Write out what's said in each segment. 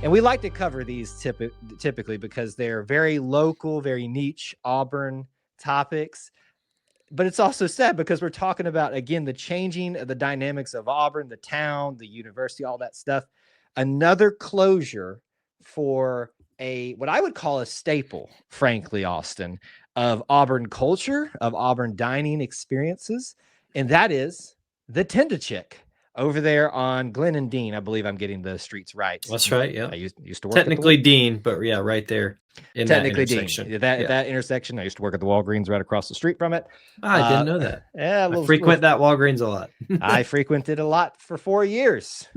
And we like to cover these typically because they're very local, very niche Auburn topics. But it's also sad because we're talking about, again, the changing of the dynamics of Auburn, the town, the university, all that stuff. Another closure for what I would call a staple, frankly, Austin, of Auburn culture, of Auburn dining experiences. And that is the Tenda Chick over there on Glen and Dean. I believe I'm getting the streets right. That's right. Yeah. I used to work technically Dean, but yeah, right there in technically that intersection. Dean. That intersection. I used to work at the Walgreens right across the street from it. I didn't know that. Yeah, I frequent that Walgreens a lot. I frequented a lot for 4 years.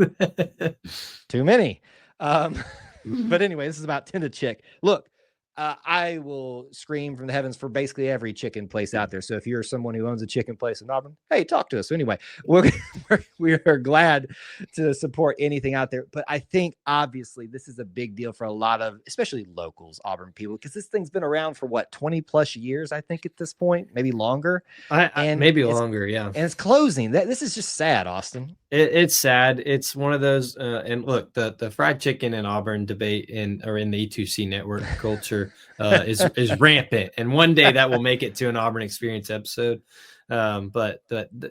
Too many. But anyway, this is about Tenda Chick. Look, I will scream from the heavens for basically every chicken place out there. So if you're someone who owns a chicken place in Auburn, hey, talk to us. So anyway, we are glad to support anything out there. But I think obviously this is a big deal for a lot of, especially locals, Auburn people, because this thing's been around for what, 20 plus years, I think at this point, maybe longer. Maybe longer. Yeah. And it's closing. This is just sad, Austin. It's sad. It's one of those, and look, the fried chicken in Auburn debate or in the E2C network culture is rampant, and one day that will make it to an Auburn Experience episode. But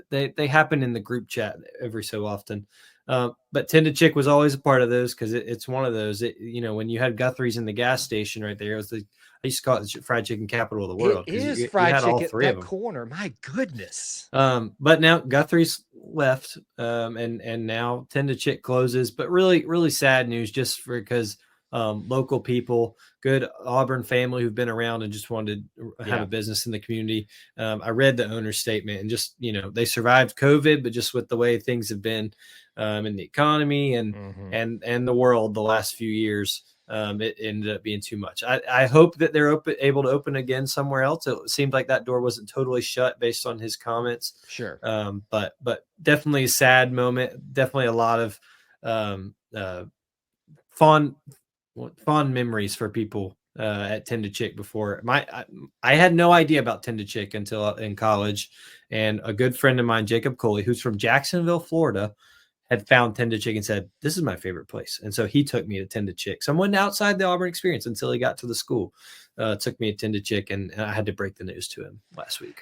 they happen in the group chat every so often. But Tenda Chick was always a part of those because it's one of those. When you had Guthrie's in the gas station right there, it was I used to call it the fried chicken capital of the world. It is fried chicken that corner. My goodness. But now Guthrie's left, and now Tenda Chick closes. But really, really sad news just because local people, good Auburn family who've been around and just wanted to have a business in the community. I read the owner's statement and just, they survived COVID, but just with the way things have been in the economy and the world the last few years, it ended up being too much. I hope that they're able to open again somewhere else. It seemed like that door wasn't totally shut based on his comments. Sure. But definitely a sad moment. Definitely a lot of fond memories for people at Tenda Chick before. I had no idea about Tenda Chick until in college, and a good friend of mine, Jacob Coley, who's from Jacksonville, Florida, had found Tenda Chick and said, "This is my favorite place." And so he took me to Tenda Chick. Someone outside the Auburn Experience until he got to the school took me to Tenda Chick, and I had to break the news to him last week.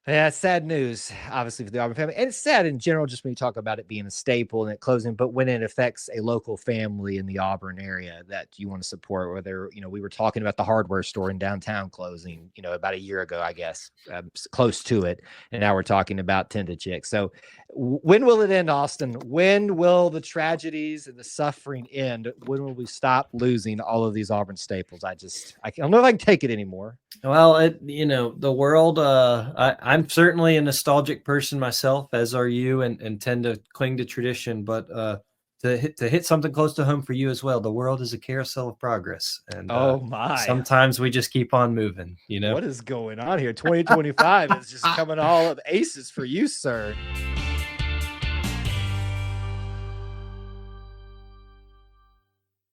Yeah, sad news, obviously, for the Auburn family. And it's sad in general, just when you talk about it being a staple and it closing, but when it affects a local family in the Auburn area that you want to support, whether, we were talking about the hardware store in downtown closing, about a year ago, I guess, close to it. And now we're talking about Tenda Chick. So when will it end, Austin? When will the tragedies and the suffering end? When will we stop losing all of these Auburn staples? I don't know if I can take it anymore. Well, the world, I'm certainly a nostalgic person myself, as are you, and tend to cling to tradition. But to hit something close to home for you as well, the world is a carousel of progress. And sometimes we just keep on moving. What is going on here? 2025 is just coming all of aces for you, sir.